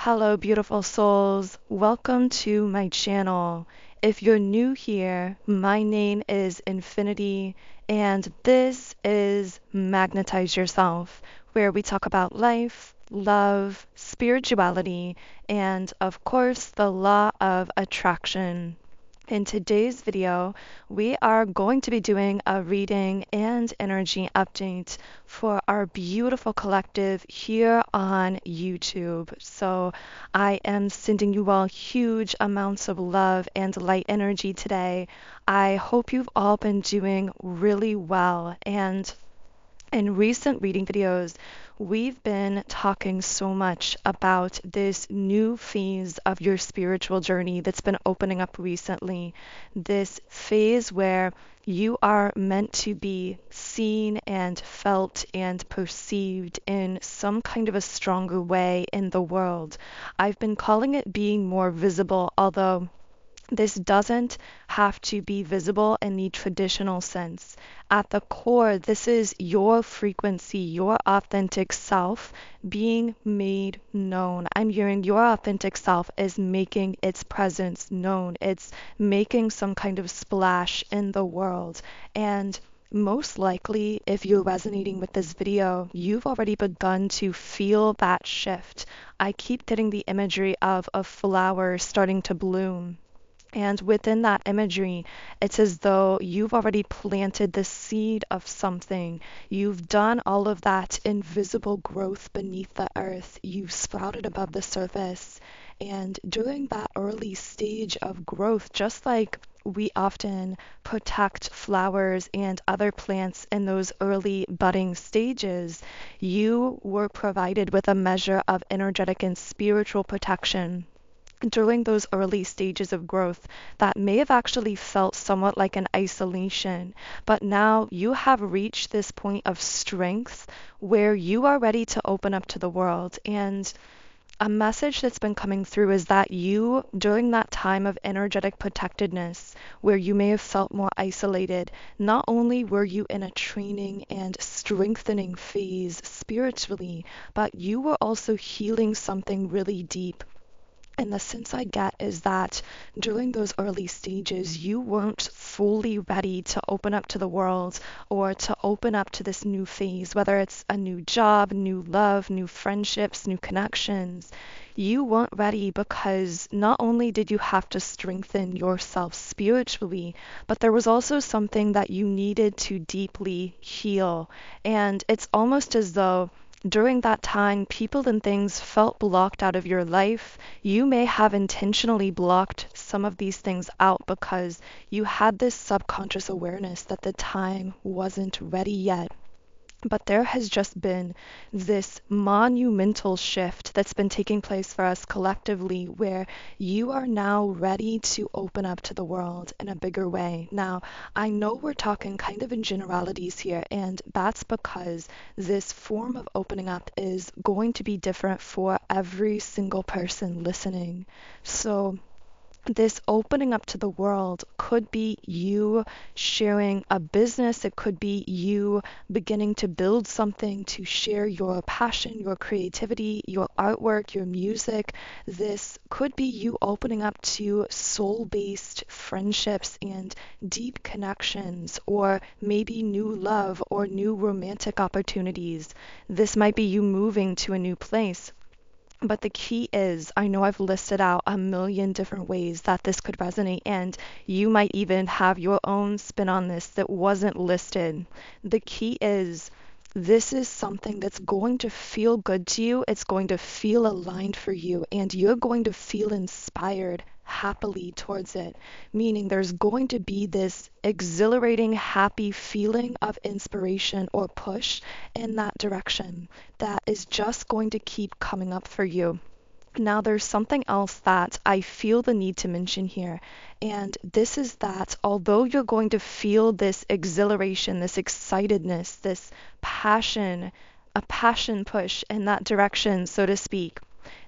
Hello, beautiful souls. Welcome to my channel. If you're new here, my name is Infinity, and this is Magnetize Yourself, where we talk about life, love, spirituality, and of course, the law of attraction. In today's video, we are going to be doing a reading and energy update for our beautiful collective here on YouTube. So I am sending you all huge amounts of love and light energy today. I hope you've all been doing really well. And in recent reading videos, we've been talking so much about this new phase of your spiritual journey that's been opening up recently. This phase where you are meant to be seen and felt and perceived in some kind of a stronger way in the world. I've been calling it being more visible, although this doesn't have to be visible in the traditional sense. At the core, this is your frequency, your authentic self being made known. I'm hearing your authentic self is making its presence known. It's making some kind of splash in the world. And most likely, if you're resonating with this video, you've already begun to feel that shift. I keep getting the imagery of a flower starting to bloom. And within that imagery, it's as though you've already planted the seed of something. You've done all of that invisible growth beneath the earth. You've sprouted above the surface. And during that early stage of growth, just like we often protect flowers and other plants in those early budding stages, you were provided with a measure of energetic and spiritual protection during those early stages of growth that may have actually felt somewhat like an isolation, but now you have reached this point of strength where you are ready to open up to the world. And a message that's been coming through is that you, during that time of energetic protectedness, where you may have felt more isolated, not only were you in a training and strengthening phase spiritually, but you were also healing something really deep. And the sense I get is that during those early stages, you weren't fully ready to open up to the world or to open up to this new phase, whether it's a new job, new love, new friendships, new connections. You weren't ready because not only did you have to strengthen yourself spiritually, but there was also something that you needed to deeply heal. And it's almost as though during that time, people and things felt blocked out of your life. You may have intentionally blocked some of these things out because you had this subconscious awareness that the time wasn't ready yet. But there has just been this monumental shift that's been taking place for us collectively where you are now ready to open up to the world in a bigger way. Now, I know we're talking kind of in generalities here, and that's because this form of opening up is going to be different for every single person listening. So, this opening up to the world could be you sharing a business. It could be you beginning to build something to share your passion, your creativity, your artwork, your music. This could be you opening up to soul-based friendships and deep connections, or maybe new love or new romantic opportunities. This might be you moving to a new place. But the key is, I know I've listed out a million different ways that this could resonate, and you might even have your own spin on this that wasn't listed. The key is, this is something that's going to feel good to you. It's going to feel aligned for you, and you're going to feel inspired happily towards it. Meaning there's going to be this exhilarating, happy feeling of inspiration or push in that direction that is just going to keep coming up for you. Now, there's something else that I feel the need to mention here, and this is that although you're going to feel this exhilaration, this excitedness, this passion, a passion push in that direction, so to speak,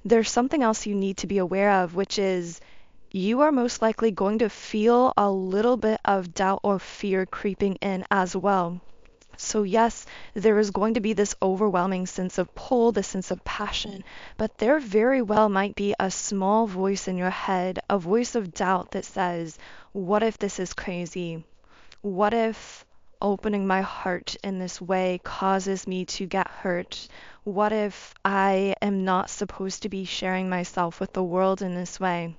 there's something else you need to be aware of, which is you are most likely going to feel a little bit of doubt or fear creeping in as well. So, yes, there is going to be this overwhelming sense of pull, this sense of passion, but there very well might be a small voice in your head, a voice of doubt that says, what if this is crazy? What if opening my heart in this way causes me to get hurt? What if I am not supposed to be sharing myself with the world in this way?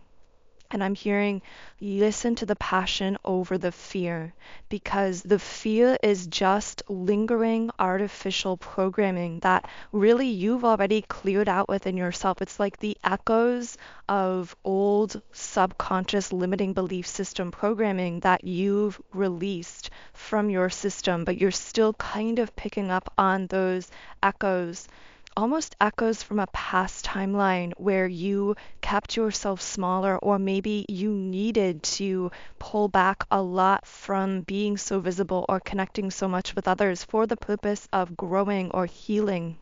And I'm hearing, listen to the passion over the fear, because the fear is just lingering artificial programming that really you've already cleared out within yourself. It's like the echoes of old subconscious limiting belief system programming that you've released from your system, but you're still kind of picking up on those echoes, almost echoes from a past timeline where you kept yourself smaller, or maybe you needed to pull back a lot from being so visible or connecting so much with others for the purpose of growing or healing.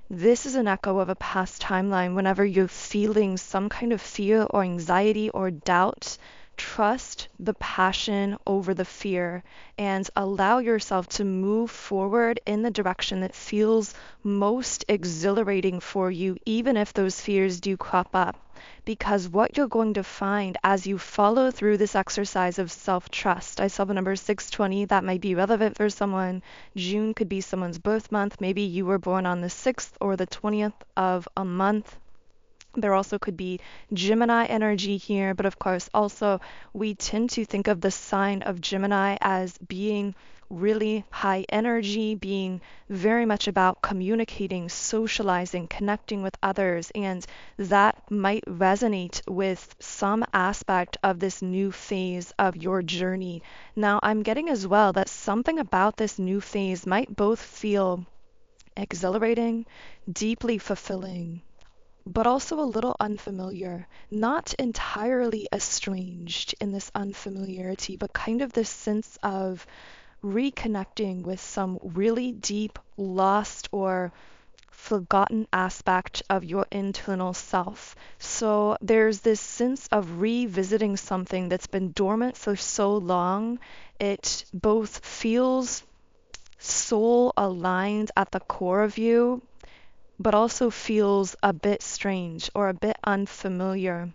This is an echo of a past timeline. Whenever you're feeling some kind of fear or anxiety or doubt, trust the passion over the fear and allow yourself to move forward in the direction that feels most exhilarating for you, even if those fears do crop up. Because what you're going to find as you follow through this exercise of self-trust, I saw the number 620, that might be relevant for someone. June could be someone's birth month. Maybe you were born on the 6th or the 20th of a month. There also could be Gemini energy here, but of course also we tend to think of the sign of Gemini as being really high energy, being very much about communicating, socializing, connecting with others, and that might resonate with some aspect of this new phase of your journey. Now, I'm getting as well that something about this new phase might both feel exhilarating, deeply fulfilling, but also a little unfamiliar, not entirely estranged in this unfamiliarity, but kind of this sense of reconnecting with some really deep, lost, or forgotten aspect of your internal self. So there's this sense of revisiting something that's been dormant for so long. It both feels soul aligned at the core of you, but also feels a bit strange or a bit unfamiliar.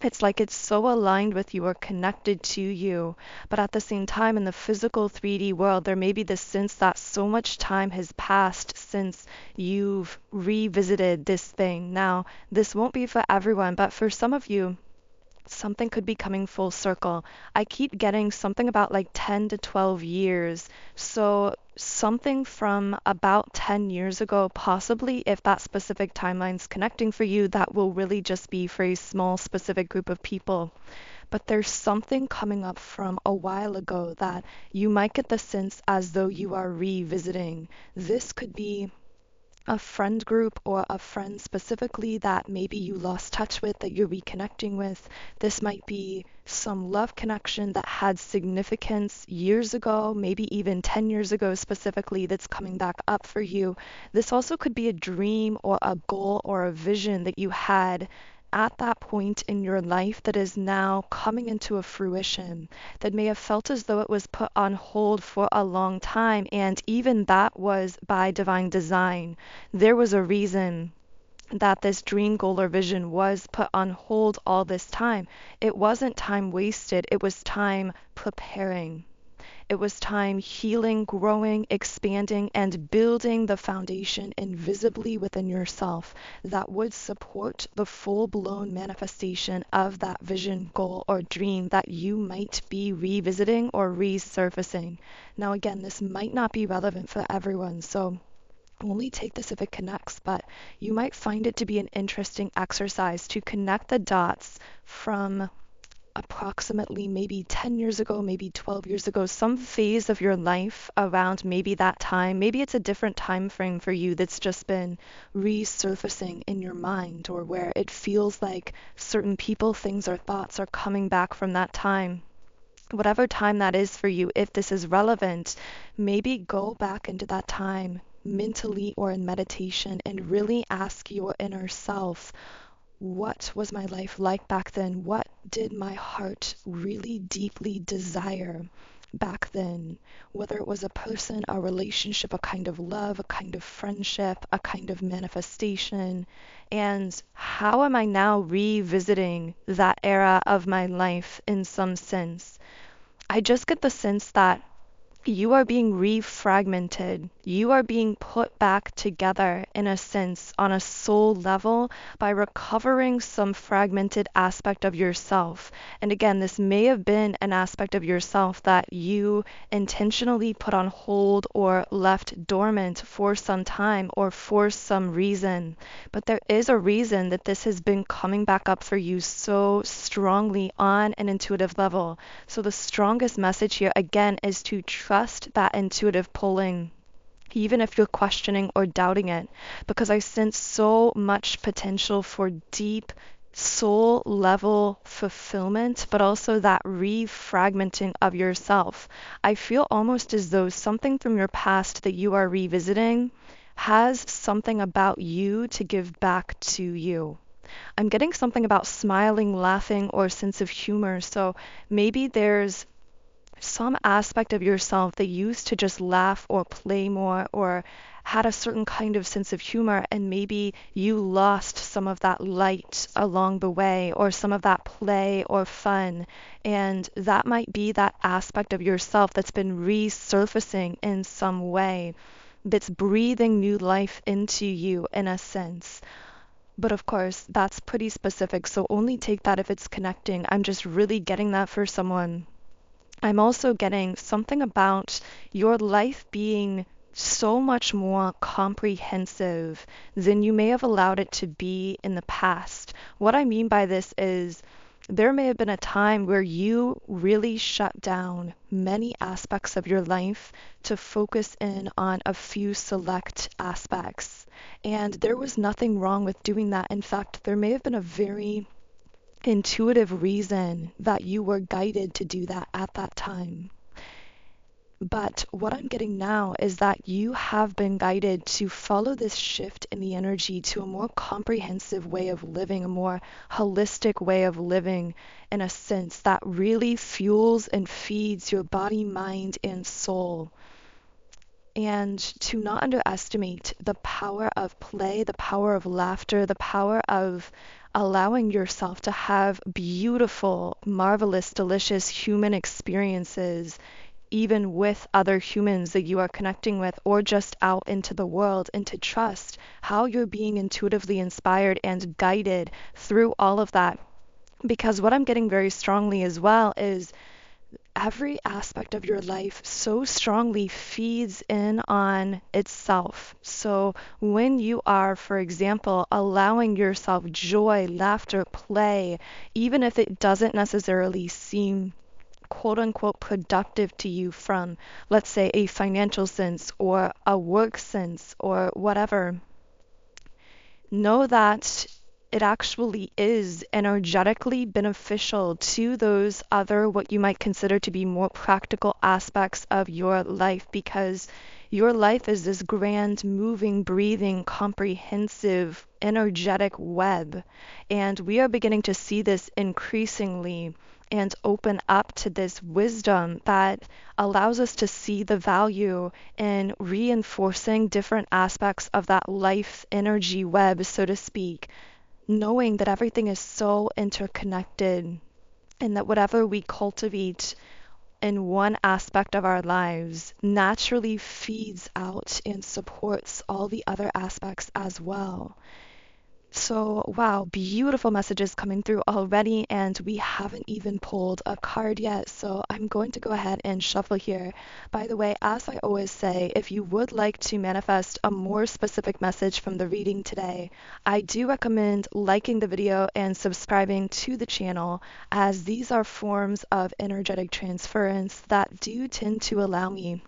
It's like it's so aligned with you or connected to you, but at the same time, in the physical 3D world, there may be this sense that so much time has passed since you've revisited this thing. Now, this won't be for everyone, but for some of you, something could be coming full circle. I keep getting something about like 10 to 12 years. So something from about 10 years ago, possibly if that specific timeline's connecting for you, that will really just be for a small specific group of people. But there's something coming up from a while ago that you might get the sense as though you are revisiting. This could be a friend group or a friend specifically that maybe you lost touch with, that you're reconnecting with. This might be some love connection that had significance years ago, maybe even 10 years ago specifically, that's coming back up for you. This also could be a dream or a goal or a vision that you had at that point in your life that is now coming into a fruition, that may have felt as though it was put on hold for a long time, and even that was by divine design. There was a reason that this dream, goal, or vision was put on hold all this time. It wasn't time wasted, it was time preparing. It was time healing, growing, expanding, and building the foundation invisibly within yourself that would support the full-blown manifestation of that vision, goal, or dream that you might be revisiting or resurfacing. Now, again, this might not be relevant for everyone, so only take this if it connects, but you might find it to be an interesting exercise to connect the dots from approximately maybe 10 years ago, maybe 12 years ago, some phase of your life around maybe that time. Maybe it's a different time frame for you that's just been resurfacing in your mind, or where it feels like certain people, things, or thoughts are coming back from that time. Whatever time that is for you, if this is relevant, maybe go back into that time mentally or in meditation and really ask your inner self, what was my life like back then? What did my heart really deeply desire? back then, whether it was a person, a relationship, a kind of love, a kind of friendship, a kind of manifestation, and how am I now revisiting that era of my life in some sense? I just get the sense that you are being refragmented. You are being put back together in a sense on a soul level by recovering some fragmented aspect of yourself. And again, this may have been an aspect of yourself that you intentionally put on hold or left dormant for some time or for some reason. But there is a reason that this has been coming back up for you so strongly on an intuitive level. So the strongest message here again is to trust that intuitive pulling, even if you're questioning or doubting it, because I sense so much potential for deep soul level fulfillment, but also that refragmenting of yourself. I feel almost as though something from your past that you are revisiting has something about you to give back to you. I'm getting something about smiling, laughing, or sense of humor. So maybe there's some aspect of yourself that used to just laugh or play more or had a certain kind of sense of humor, and maybe you lost some of that light along the way or some of that play or fun. And that might be that aspect of yourself that's been resurfacing in some way, that's breathing new life into you in a sense. But of course, that's pretty specific, so only take that if it's connecting. I'm just really getting that for someone. I'm also getting something about your life being so much more comprehensive than you may have allowed it to be in the past. What I mean by this is there may have been a time where you really shut down many aspects of your life to focus in on a few select aspects. And there was nothing wrong with doing that. In fact, there may have been a very intuitive reason that you were guided to do that at that time. But what I'm getting now is that you have been guided to follow this shift in the energy to a more comprehensive way of living, a more holistic way of living, in a sense that really fuels and feeds your body, mind, and soul. And to not underestimate the power of play, the power of laughter, the power of allowing yourself to have beautiful, marvelous, delicious human experiences, even with other humans that you are connecting with, or just out into the world, and to trust how you're being intuitively inspired and guided through all of that. Because what I'm getting very strongly as well is every aspect of your life so strongly feeds in on itself. So when you are, for example, allowing yourself joy, laughter, play, even if it doesn't necessarily seem quote unquote productive to you from, let's say, a financial sense or a work sense or whatever, know that it actually is energetically beneficial to those other, what you might consider to be more practical aspects of your life, because your life is this grand, moving, breathing, comprehensive, energetic web. And we are beginning to see this increasingly and open up to this wisdom that allows us to see the value in reinforcing different aspects of that life energy web, so to speak, knowing that everything is so interconnected and that whatever we cultivate in one aspect of our lives naturally feeds out and supports all the other aspects as well. So, wow, beautiful messages coming through already, and we haven't even pulled a card yet. So, I'm going to go ahead and shuffle here. By the way, as I always say, if you would like to manifest a more specific message from the reading today, I do recommend liking the video and subscribing to the channel, as these are forms of energetic transference that do tend to allow me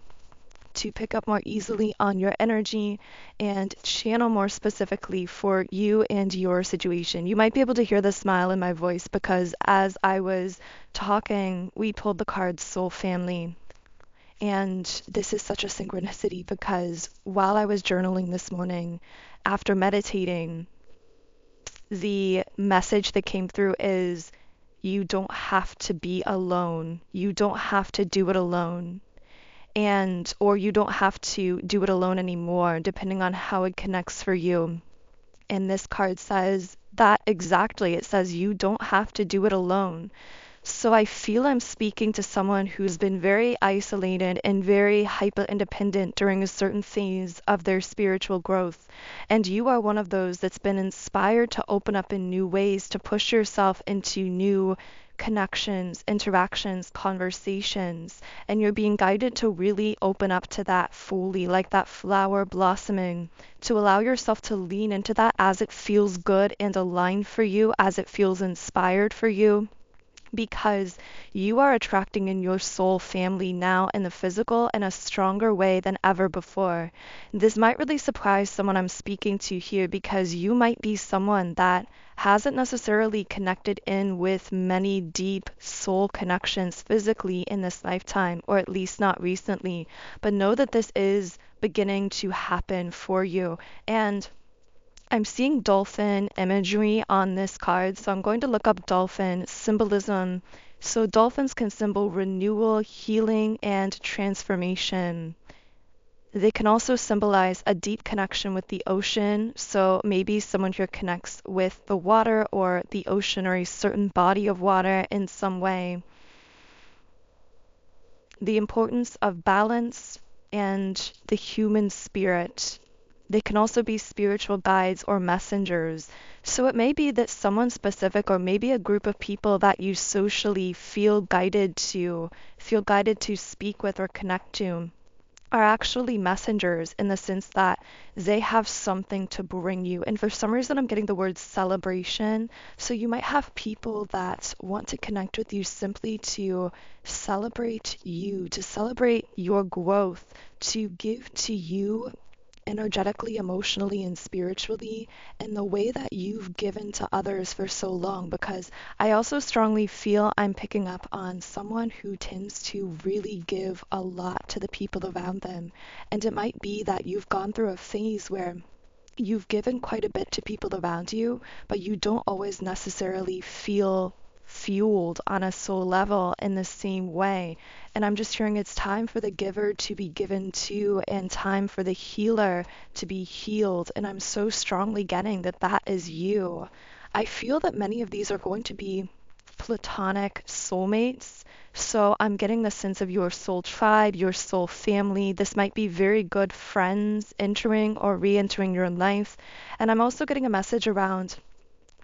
to pick up more easily on your energy and channel more specifically for you and your situation. You might be able to hear the smile in my voice because as I was talking, we pulled the card Soul Family. And this is such a synchronicity because while I was journaling this morning, after meditating, the message that came through is you don't have to be alone. You don't have to do it alone. And, or you don't have to do it alone anymore, depending on how it connects for you. And this card says that exactly. It says you don't have to do it alone. So I feel I'm speaking to someone who's been very isolated and very hyper independent during a certain phase of their spiritual growth. And you are one of those that's been inspired to open up in new ways, to push yourself into new connections, interactions, conversations. And you're being guided to really open up to that fully, like that flower blossoming, to allow yourself to lean into that as it feels good and aligned for you, as it feels inspired for you, because you are attracting in your soul family now in the physical in a stronger way than ever before. This might really surprise someone I'm speaking to here, because you might be someone that hasn't necessarily connected in with many deep soul connections physically in this lifetime, or at least not recently, but know that this is beginning to happen for you. And I'm seeing dolphin imagery on this card, so I'm going to look up dolphin symbolism. So dolphins can symbol renewal, healing, and transformation. They can also symbolize a deep connection with the ocean. So maybe someone here connects with the water or the ocean or a certain body of water in some way. The importance of balance and the human spirit. They can also be spiritual guides or messengers. So it may be that someone specific, or maybe a group of people that you socially feel guided to speak with or connect to, are actually messengers, in the sense that they have something to bring you. And for some reason, I'm getting the word celebration. So you might have people that want to connect with you simply to celebrate you, to celebrate your growth, to give to you energetically, emotionally, and spiritually in the way that you've given to others for so long. Because I also strongly feel I'm picking up on someone who tends to really give a lot to the people around them. And it might be that you've gone through a phase where you've given quite a bit to people around you, but you don't always necessarily feel fueled on a soul level in the same way. And I'm just hearing it's time for the giver to be given to, and time for the healer to be healed. And I'm so strongly getting that that is you. I feel that many of these are going to be platonic soulmates. So I'm getting the sense of your soul tribe, your soul family. This might be very good friends entering or re-entering your life. And I'm also getting a message around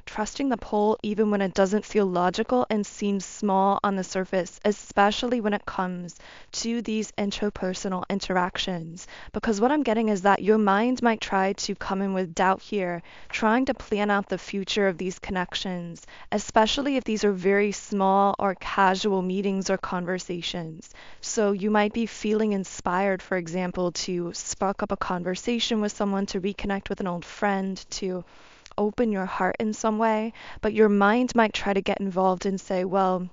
trusting the pull even when it doesn't feel logical and seems small on the surface, especially when it comes to these interpersonal interactions. Because what I'm getting is that your mind might try to come in with doubt here, trying to plan out the future of these connections, especially if these are very small or casual meetings or conversations. So you might be feeling inspired, for example, to spark up a conversation with someone, to reconnect with an old friend, to open your heart in some way, but your mind might try to get involved and say, well,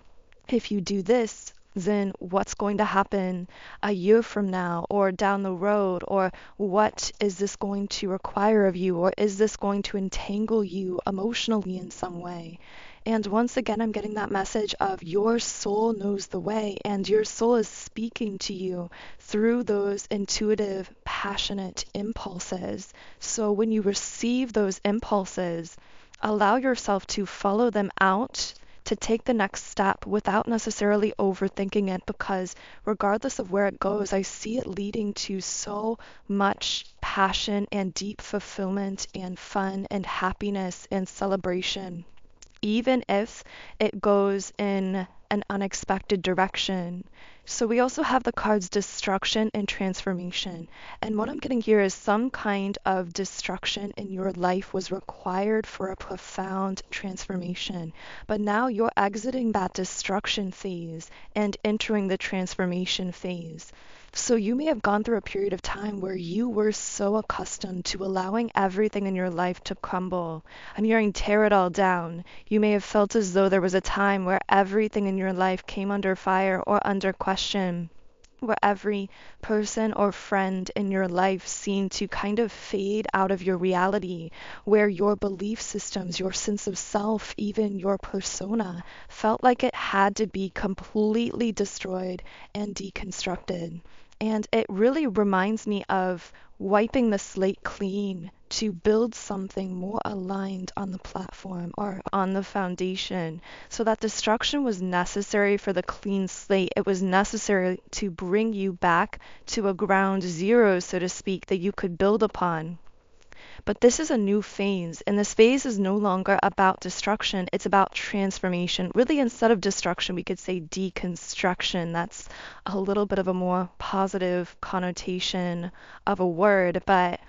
if you do this, then what's going to happen a year from now or down the road? Or what is this going to require of you? Or is this going to entangle you emotionally in some way? And once again, I'm getting that message of your soul knows the way, and your soul is speaking to you through those intuitive, passionate impulses. So when you receive those impulses, allow yourself to follow them out, to take the next step without necessarily overthinking it, because regardless of where it goes, I see it leading to so much passion and deep fulfillment and fun and happiness and celebration, even if it goes in an unexpected direction. So we also have the cards destruction and transformation. And what I'm getting here is some kind of destruction in your life was required for a profound transformation. But now you're exiting that destruction phase and entering the transformation phase. So you may have gone through a period of time where you were so accustomed to allowing everything in your life to crumble. I'm hearing tear it all down. You may have felt as though there was a time where everything in your life came under fire or under question. where every person or friend in your life seemed to kind of fade out of your reality, where your belief systems, your sense of self, even your persona felt like it had to be completely destroyed and deconstructed. And it really reminds me of wiping the slate clean to build something more aligned on the platform or on the foundation. So that destruction was necessary for the clean slate. It was necessary to bring you back to a ground zero, so to speak, that you could build upon. But this is a new phase, and this phase is no longer about destruction, it's about transformation. Really, instead of destruction, we could say deconstruction. That's a little bit of a more positive connotation of a word, but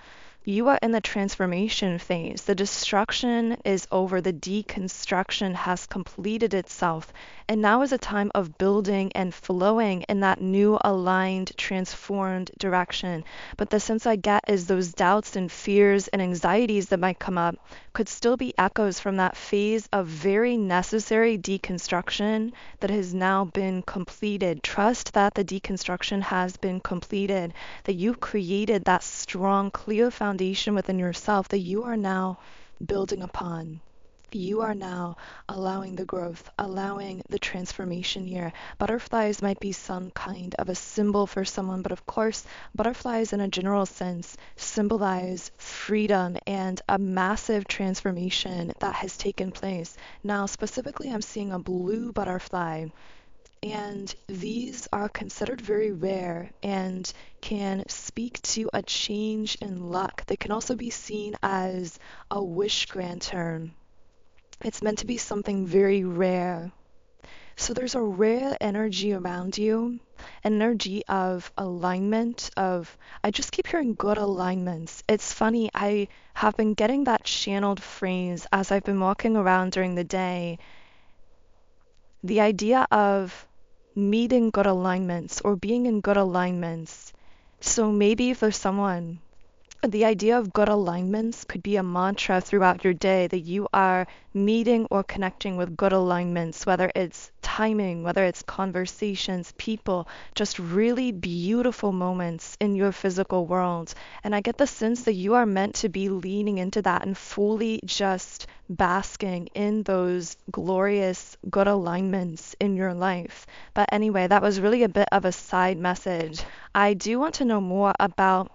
you are in the transformation phase. The destruction is over. The deconstruction has completed itself. And now is a time of building and flowing in that new, aligned, transformed direction. But the sense I get is those doubts and fears and anxieties that might come up could still be echoes from that phase of very necessary deconstruction that has now been completed. Trust that the deconstruction has been completed, that you've created that strong, clear foundation within yourself that you are now building upon. You are now allowing the growth, allowing the transformation here. Butterflies might be some kind of a symbol for someone, but of course, butterflies in a general sense symbolize freedom and a massive transformation that has taken place. Now, specifically, I'm seeing a blue butterfly. And these are considered very rare and can speak to a change in luck. They can also be seen as a wish granter. It's meant to be something very rare. So there's a rare energy around you, an energy of alignment, I just keep hearing good alignments. It's funny, I have been getting that channeled phrase as I've been walking around during the day. The idea of meeting good alignments or being in good alignments. So maybe for someone, the idea of good alignments could be a mantra throughout your day, that you are meeting or connecting with good alignments, whether it's timing, whether it's conversations, people, just really beautiful moments in your physical world. And I get the sense that you are meant to be leaning into that and fully just basking in those glorious good alignments in your life. But anyway, that was really a bit of a side message. I do want to know more about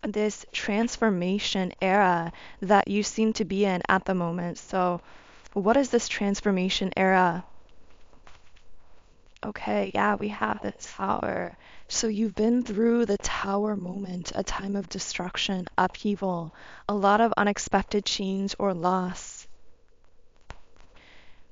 this transformation era that you seem to be in at the moment. So, what is this transformation era? Okay, yeah, we have the tower. So, you've been through the tower moment, a time of destruction, upheaval, a lot of unexpected change or loss.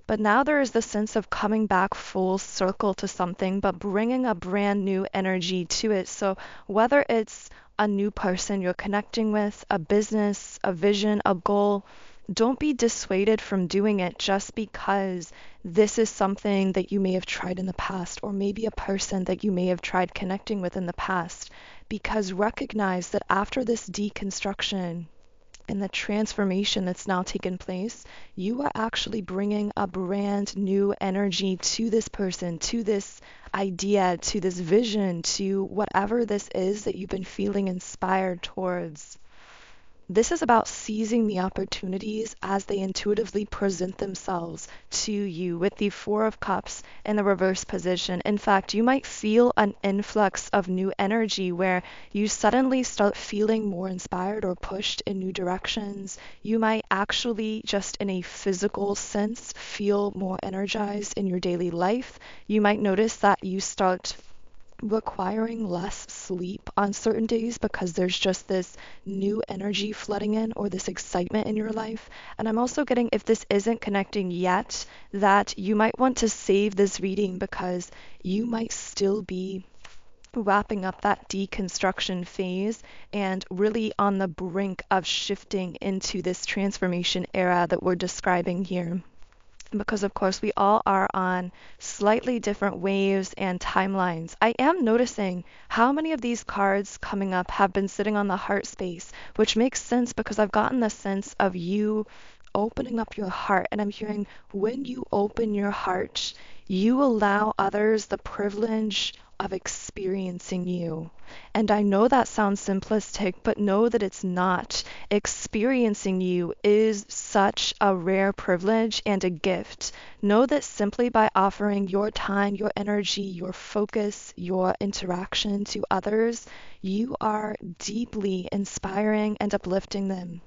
But now there is the sense of coming back full circle to something, but bringing a brand new energy to it. So whether it's a new person you're connecting with, a business, a vision, a goal, don't be dissuaded from doing it just because this is something that you may have tried in the past, or maybe a person that you may have tried connecting with in the past. Because recognize that after this deconstruction, and the transformation that's now taken place, you are actually bringing a brand new energy to this person, to this idea, to this vision, to whatever this is that you've been feeling inspired towards. This is about seizing the opportunities as they intuitively present themselves to you with the Four of Cups in the reverse position. In fact, you might feel an influx of new energy where you suddenly start feeling more inspired or pushed in new directions. You might actually, just in a physical sense, feel more energized in your daily life. You might notice that you start requiring less sleep on certain days because there's just this new energy flooding in or this excitement in your life. And I'm also getting, if this isn't connecting yet, that you might want to save this reading because you might still be wrapping up that deconstruction phase and really on the brink of shifting into this transformation era that we're describing here, because of course we all are on slightly different waves and timelines. I am noticing how many of these cards coming up have been sitting on the heart space, which makes sense because I've gotten the sense of you opening up your heart. And I'm hearing when you open your heart, you allow others the privilege of experiencing you. And I know that sounds simplistic, but know that it's not. Experiencing you is such a rare privilege and a gift. Know that simply by offering your time, your energy, your focus, your interaction to others, you are deeply inspiring and uplifting them.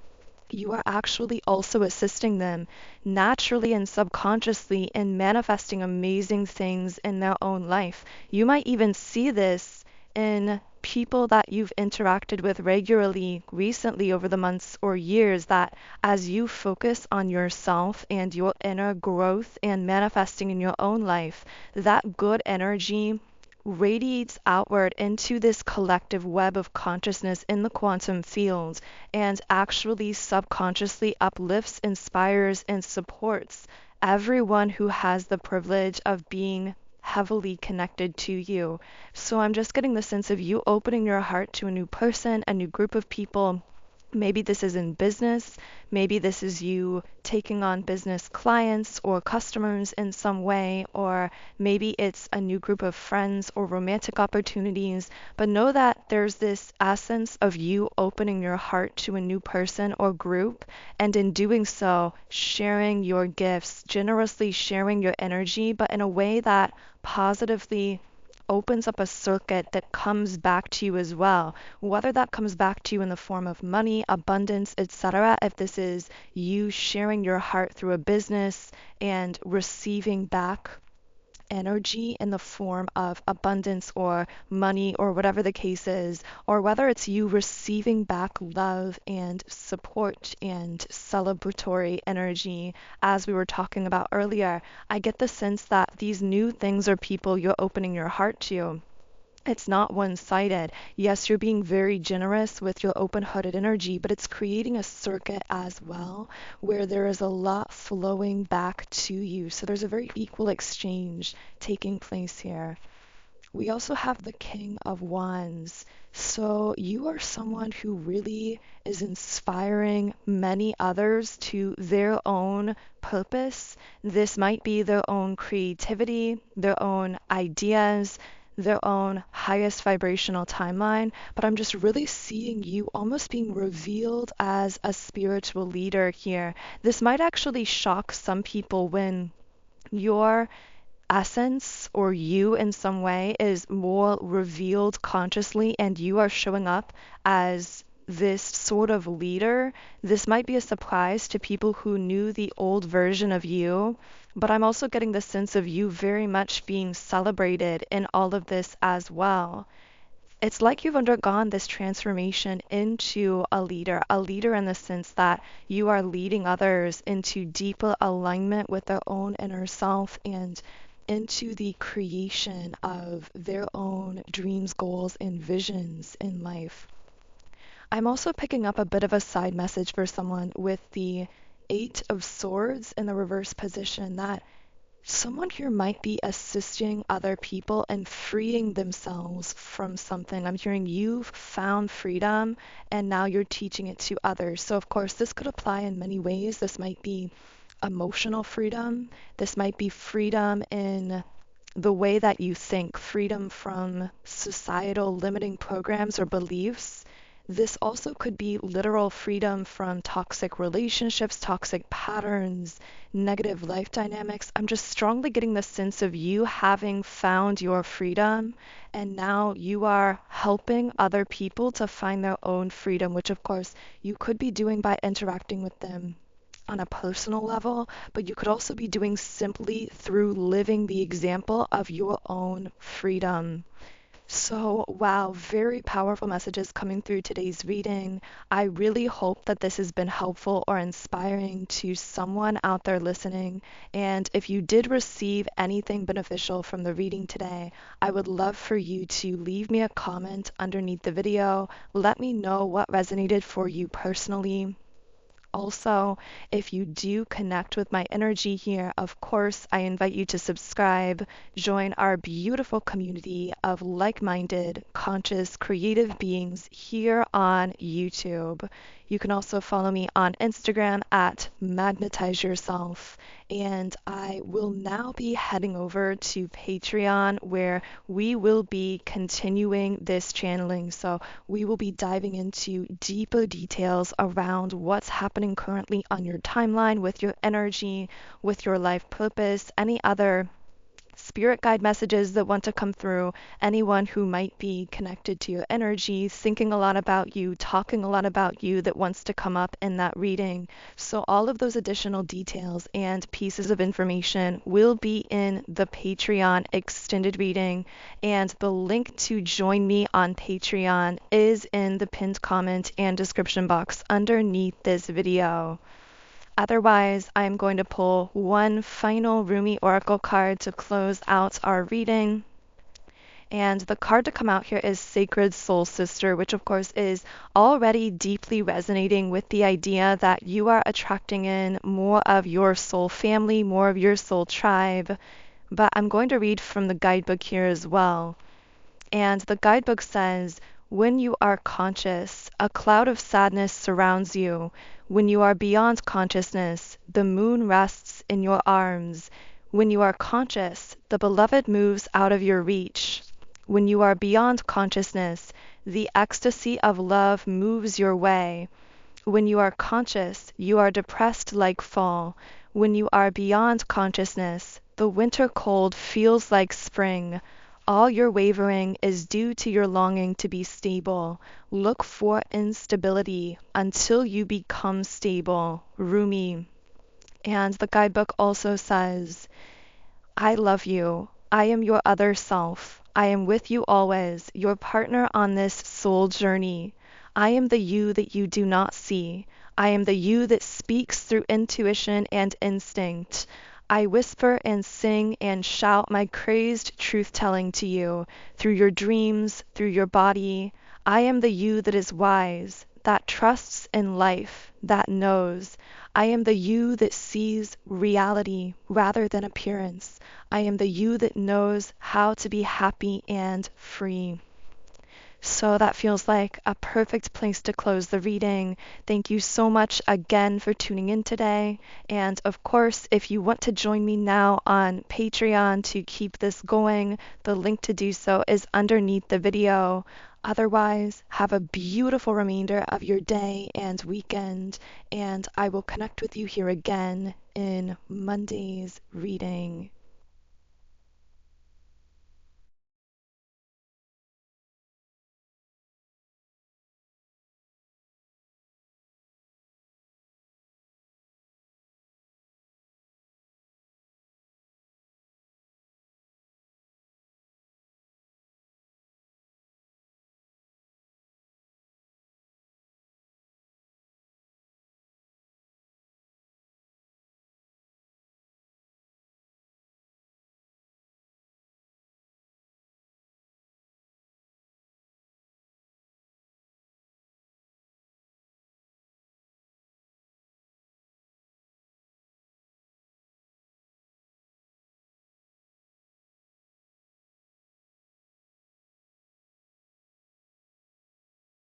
You are actually also assisting them naturally and subconsciously in manifesting amazing things in their own life. You might even see this in people that you've interacted with regularly recently over the months or years, that as you focus on yourself and your inner growth and manifesting in your own life, that good energy radiates outward into this collective web of consciousness in the quantum field and actually subconsciously uplifts, inspires, and supports everyone who has the privilege of being heavily connected to you. So I'm just getting the sense of you opening your heart to a new person, a new group of people. Maybe this is in business. Maybe this is you taking on business clients or customers in some way, or maybe it's a new group of friends or romantic opportunities. But know that there's this essence of you opening your heart to a new person or group, and in doing so, sharing your gifts, generously sharing your energy, but in a way that positively opens up a circuit that comes back to you as well, whether that comes back to you in the form of money, abundance, etc. If this is you sharing your heart through a business and receiving back energy in the form of abundance or money or whatever the case is, or whether it's you receiving back love and support and celebratory energy, as we were talking about earlier, I get the sense that these new things are people you're opening your heart to. It's not one-sided. Yes, you're being very generous with your open-hearted energy, but it's creating a circuit as well where there is a lot flowing back to you. So there's a very equal exchange taking place here. We also have the King of Wands. So you are someone who really is inspiring many others to their own purpose. This might be their own creativity, their own ideas, their own highest vibrational timeline, but I'm just really seeing you almost being revealed as a spiritual leader here. This might actually shock some people when your essence or you in some way is more revealed consciously and you are showing up as this sort of leader. This might be a surprise to people who knew the old version of you, but I'm also getting the sense of you very much being celebrated in all of this as well. It's like you've undergone this transformation into a leader in the sense that you are leading others into deeper alignment with their own inner self and into the creation of their own dreams, goals, and visions in life. I'm also picking up a bit of a side message for someone with the Eight of Swords in the reverse position, that someone here might be assisting other people and freeing themselves from something. I'm hearing you've found freedom and now you're teaching it to others. So, of course, this could apply in many ways. This might be emotional freedom. This might be freedom in the way that you think, freedom from societal limiting programs or beliefs. This also could be literal freedom from toxic relationships, toxic patterns, negative life dynamics. I'm just strongly getting the sense of you having found your freedom and now you are helping other people to find their own freedom, which of course you could be doing by interacting with them on a personal level, but you could also be doing simply through living the example of your own freedom. So, wow, very powerful messages coming through today's reading. I really hope that this has been helpful or inspiring to someone out there listening. And if you did receive anything beneficial from the reading today, I would love for you to leave me a comment underneath the video. Let me know what resonated for you personally. Also, if you do connect with my energy here, of course, I invite you to subscribe, join our beautiful community of like-minded, conscious, creative beings here on YouTube. You can also follow me on Instagram at Magnetize Yourself. And I will now be heading over to Patreon where we will be continuing this channeling. So we will be diving into deeper details around what's happening currently on your timeline with your energy, with your life purpose, any other spirit guide messages that want to come through, anyone who might be connected to your energy, thinking a lot about you, talking a lot about you that wants to come up in that reading. So all of those additional details and pieces of information will be in the Patreon extended reading, and the link to join me on Patreon is in the pinned comment and description box underneath this video. Otherwise, I'm going to pull one final Rumi Oracle card to close out our reading. And the card to come out here is Sacred Soul Sister, which of course is already deeply resonating with the idea that you are attracting in more of your soul family, more of your soul tribe. But I'm going to read from the guidebook here as well. And the guidebook says, when you are conscious, a cloud of sadness surrounds you. When you are beyond consciousness, the moon rests in your arms. When you are conscious, the beloved moves out of your reach. When you are beyond consciousness, the ecstasy of love moves your way. When you are conscious, you are depressed like fall. When you are beyond consciousness, the winter cold feels like spring. All your wavering is due to your longing to be stable. Look for instability until you become stable. Rumi. And the guidebook also says, I love you. I am your other self. I am with you always, your partner on this soul journey. I am the you that you do not see. I am the you that speaks through intuition and instinct. I whisper and sing and shout my crazed truth-telling to you through your dreams, through your body. I am the you that is wise, that trusts in life, that knows. I am the you that sees reality rather than appearance. I am the you that knows how to be happy and free. So that feels like a perfect place to close the reading. Thank you so much again for tuning in today. And of course, if you want to join me now on Patreon to keep this going, the link to do so is underneath the video. Otherwise, have a beautiful remainder of your day and weekend, and I will connect with you here again in Monday's reading.